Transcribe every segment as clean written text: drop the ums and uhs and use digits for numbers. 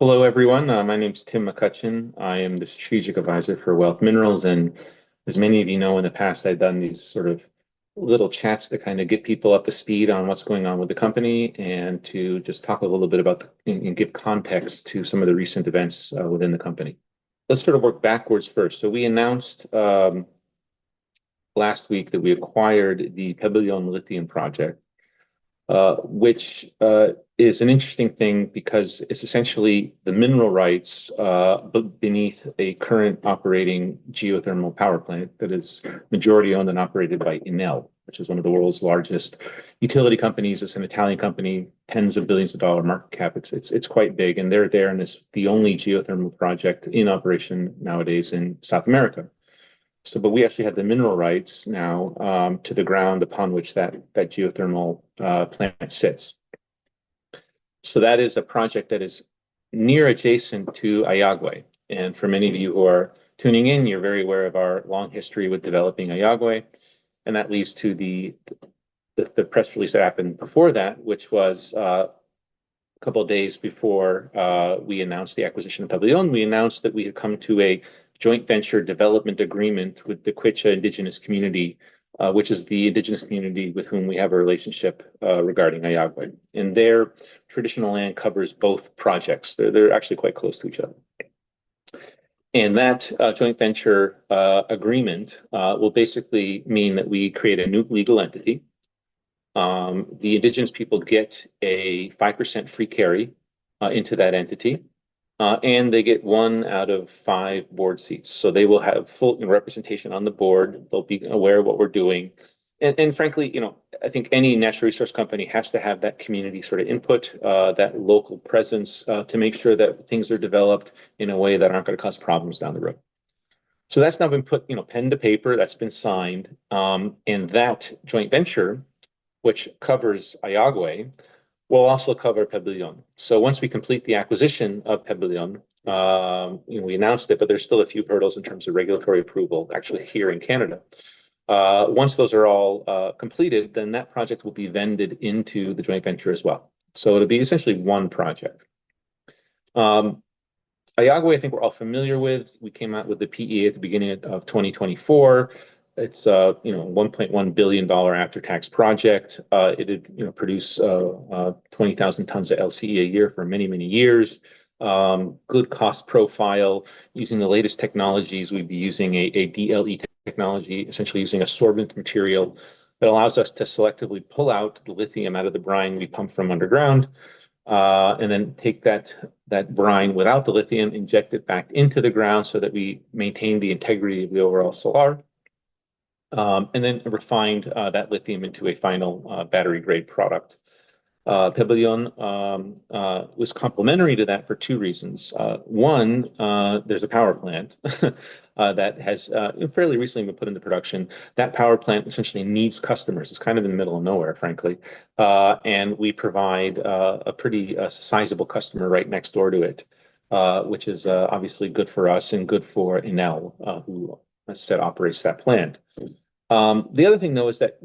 Hello, everyone. My name is Tim McCutcheon. I am the strategic advisor for Wealth Minerals. And as many of you know, in the past, I've done these sort of little chats to kind of get people up to speed on what's going on with the company and to just talk a little bit about and give context to some of the recent events within the company. Let's sort of work backwards first. So we announced last week that we acquired the Pabellón Lithium Project, which is an interesting thing because it's essentially the mineral rights beneath a current operating geothermal power plant that is majority owned and operated by Enel, which is one of the world's largest utility companies. It's an Italian company, tens of billions of dollar market cap. It's quite big, and they're there, and it's the only geothermal project in operation nowadays in South America. So, but we actually have the mineral rights now to the ground upon which that geothermal plant sits. So that is a project that is near adjacent to Ollagüe. And for many of you who are tuning in, you're very aware of our long history with developing Ollagüe. And that leads to the press release that happened before that, which was a couple of days before we announced the acquisition of Pabellón. We announced that we had come to a joint venture development agreement with the Quechua Indigenous community, which is the Indigenous community with whom we have a relationship regarding Ollagüe. And their traditional land covers both projects. They're actually quite close to each other. And that joint venture agreement will basically mean that we create a new legal entity. The Indigenous people get a 5% free carry into that entity. And they get 1 out of 5 board seats. So they will have full representation on the board. They'll be aware of what we're doing. And frankly, I think any natural resource company has to have that community sort of input, that local presence to make sure that things are developed in a way that aren't going to cause problems down the road. So that's now been put, pen to paper, that's been signed. And that joint venture, which covers Ollagüe, will also cover Pabellón. So once we complete the acquisition of Pabellón, we announced it, but there's still a few hurdles in terms of regulatory approval, actually here in Canada. Once those are all completed, then that project will be vended into the joint venture as well. So it'll be essentially one project. Ollagüe, I think we're all familiar with. We came out with the PEA at the beginning of 2024. It's a $1.1 billion after-tax project. It produce 20,000 tons of LCE a year for many, many years. Good cost profile. Using the latest technologies, we'd be using a DLE technology, essentially using a sorbent material that allows us to selectively pull out the lithium out of the brine we pump from underground, and then take that brine without the lithium, inject it back into the ground so that we maintain the integrity of the overall salar. And then refined that lithium into a final battery-grade product. Pabellón was complementary to that for 2 reasons. One, there's a power plant that has fairly recently been put into production. That power plant essentially needs customers. It's kind of in the middle of nowhere, frankly. And we provide a pretty sizable customer right next door to it, which is obviously good for us and good for Enel, who, as I said, operates that plant. The other thing, though, is that,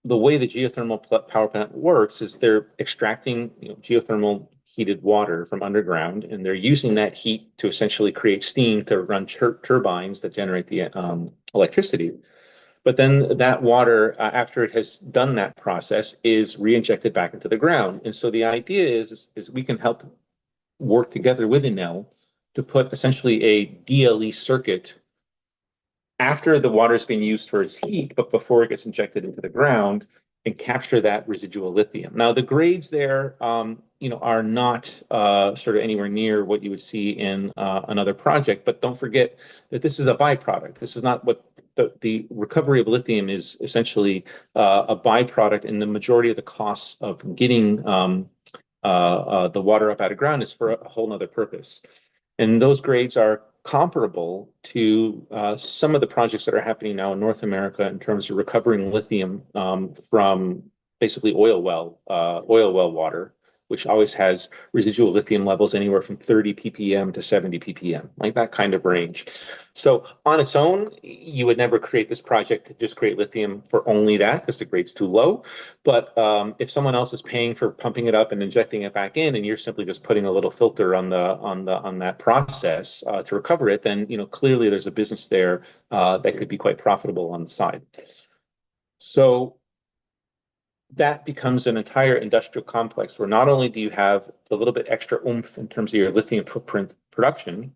the way the geothermal power plant works is they're extracting, geothermal heated water from underground, and they're using that heat to essentially create steam to run turbines that generate the electricity. But then that water, after it has done that process, is re-injected back into the ground. And so the idea is we can help work together with Enel to put essentially a DLE circuit after the water is being used for its heat, but before it gets injected into the ground, and capture that residual lithium. Now, the grades there, are not sort of anywhere near what you would see in another project. But don't forget that this is a byproduct. This is not what the recovery of lithium is. Essentially a byproduct, and the majority of the costs of getting the water up out of ground is for a whole other purpose. And those grades are comparable to some of the projects that are happening now in North America in terms of recovering lithium from basically oil well water, which always has residual lithium levels anywhere from 30 ppm to 70 ppm, like that kind of range. So on its own, you would never create this project to just create lithium for only that because the grade's too low. But if someone else is paying for pumping it up and injecting it back in, and you're simply just putting a little filter on that process to recover it, then clearly there's a business there that could be quite profitable on the side. So that becomes an entire industrial complex where not only do you have a little bit extra oomph in terms of your lithium footprint production.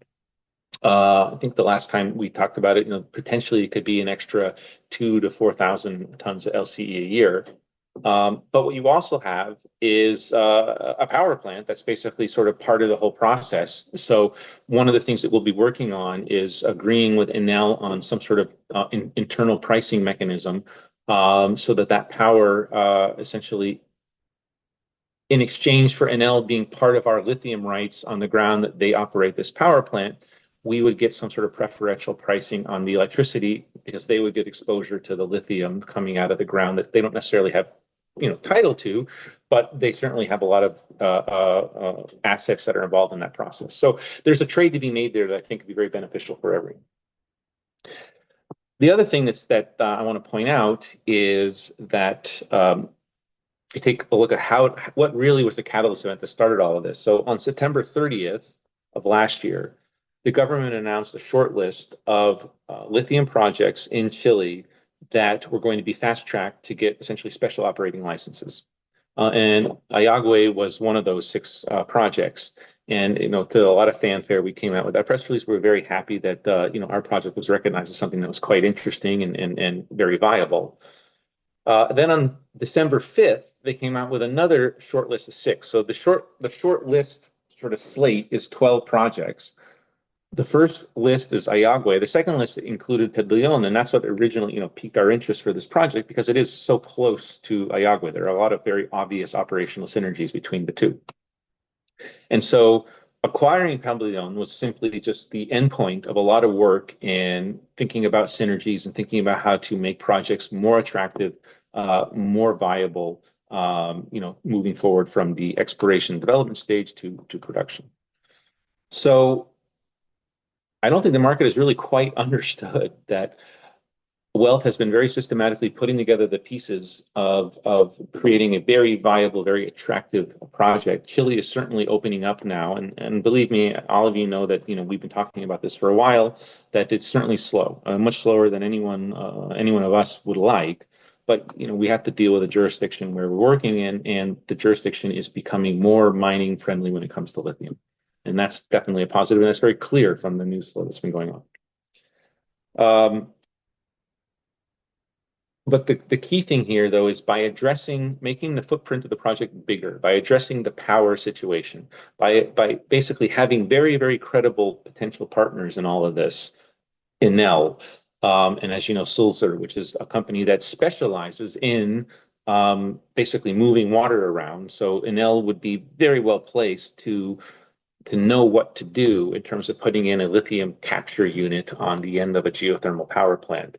I think the last time we talked about it, potentially it could be an extra 2 to 4,000 tons of LCE a year. But what you also have is a power plant that's basically sort of part of the whole process. So one of the things that we'll be working on is agreeing with Enel on some sort of internal pricing mechanism so that power essentially in exchange for Enel being part of our lithium rights on the ground that they operate this power plant, we would get some sort of preferential pricing on the electricity because they would get exposure to the lithium coming out of the ground that they don't necessarily have, title to, but they certainly have a lot of assets that are involved in that process. So there's a trade to be made there that I think could be very beneficial for everyone. The other thing that I want to point out is that you take a look at what really was the catalyst event that started all of this. So on September 30th of last year, the government announced a short list of lithium projects in Chile that were going to be fast-tracked to get essentially special operating licenses. And Ollagüe was one of those 6 projects. And to a lot of fanfare, we came out with that press release. We were very happy that our project was recognized as something that was quite interesting and very viable. Then on December 5th, they came out with another short list of 6. So the short list sort of slate is 12 projects. The first list is Ollagüe. The second list included Pabellón, and that's what originally piqued our interest for this project because it is so close to Ollagüe. There are a lot of very obvious operational synergies between the two. And so acquiring Pabellón was simply just the endpoint of a lot of work in thinking about synergies and thinking about how to make projects more attractive, more viable, moving forward from the exploration and development stage to production. So I don't think the market has really quite understood that Wealth has been very systematically putting together the pieces of creating a very viable, very attractive project. Chile is certainly opening up now, and believe me, all of you know that we've been talking about this for a while. That it's certainly slow, much slower than anyone of us would like. But we have to deal with a jurisdiction where we're working in, and the jurisdiction is becoming more mining friendly when it comes to lithium, and that's definitely a positive, and that's very clear from the news flow that's been going on. But the key thing here, though, is by making the footprint of the project bigger, by addressing the power situation, by basically having very, very credible potential partners in all of this, Enel, and as you know, Sulzer, which is a company that specializes in basically moving water around. So Enel would be very well placed to know what to do in terms of putting in a lithium capture unit on the end of a geothermal power plant.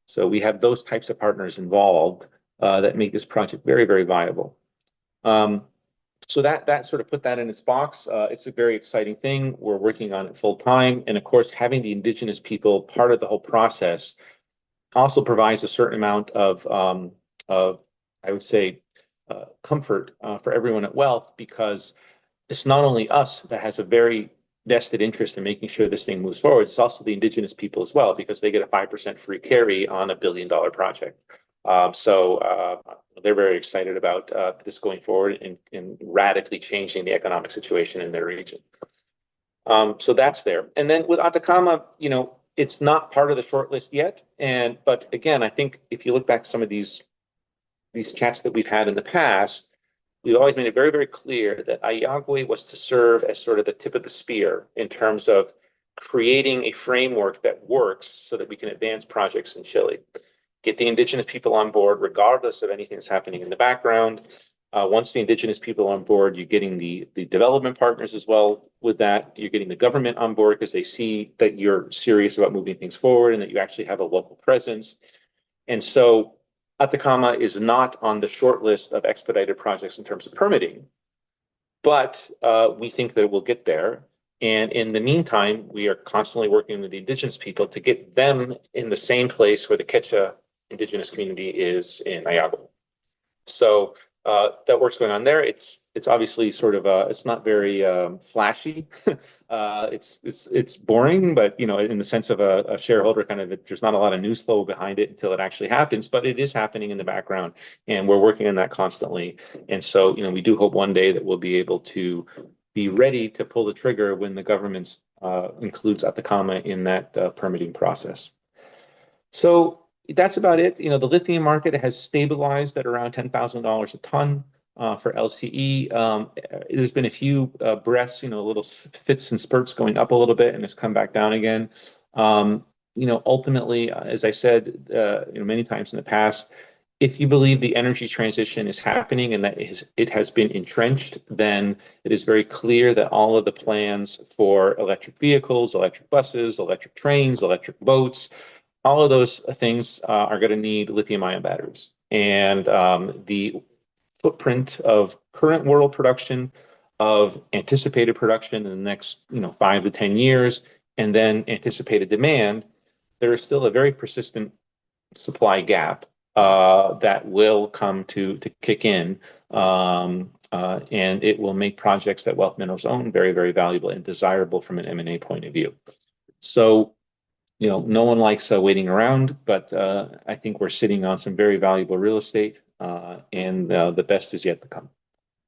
So we have those types of partners involved that make this project very, very viable. So that sort of put that in its box. It's a very exciting thing. We're working on it full time. And of course, having the indigenous people part of the whole process also provides a certain amount of I would say, comfort for everyone at Wealth, because it's not only us that has a very vested interest in making sure this thing moves forward. It's also the indigenous people as well, because they get a 5% free carry on a $1 billion project. So they're very excited about this going forward and radically changing the economic situation in their region. So that's there. And then with Atacama, it's not part of the short list yet. But again, I think if you look back at some of these chats that we've had in the past, we've always made it very, very clear that Ollagüe was to serve as sort of the tip of the spear in terms of creating a framework that works so that we can advance projects in Chile. Get the indigenous people on board, regardless of anything that's happening in the background. Once the indigenous people on board, you're getting the development partners as well with that. You're getting the government on board because they see that you're serious about moving things forward and that you actually have a local presence. And so Atacama is not on the short list of expedited projects in terms of permitting, but we think that it will get there. And in the meantime, we are constantly working with the indigenous people to get them in the same place where the Quechua indigenous community is in Ollagüe. So that work's going on there. It's obviously sort of it's not very flashy. It's boring, but you know, in the sense of a shareholder kind of, there's not a lot of news flow behind it until it actually happens. But it is happening in the background, and we're working on that constantly. And so, you know, we do hope one day that we'll be able to be ready to pull the trigger when the government includes Atacama in that permitting process. So that's about it. You know, the lithium market has stabilized at around $10,000 a ton for LCE. There's been a few breaths, you know, little fits and spurts going up a little bit, and it's come back down again. You know, ultimately, as I said, you know, many times in the past, if you believe the energy transition is happening and that it has been entrenched, then it is very clear that all of the plans for electric vehicles, electric buses, electric trains, electric boats, all of those things are going to need lithium-ion batteries. And the footprint of current world production, of anticipated production in the next, you know, 5 to 10 years, and then anticipated demand, there is still a very persistent supply gap that will come to kick in. And it will make projects that Wealth Minerals own very, very valuable and desirable from an M&A point of view. So, you know, no one likes waiting around, but I think we're sitting on some very valuable real estate, and the best is yet to come.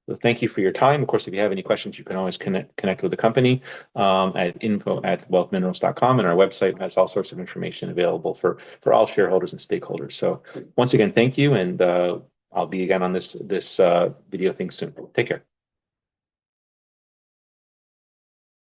So thank you for your time. Of course, if you have any questions, you can always connect with the company at info@wealthminerals.com, and our website has all sorts of information available for all shareholders and stakeholders. So once again, thank you, and I'll be again on this video thing soon. Take care.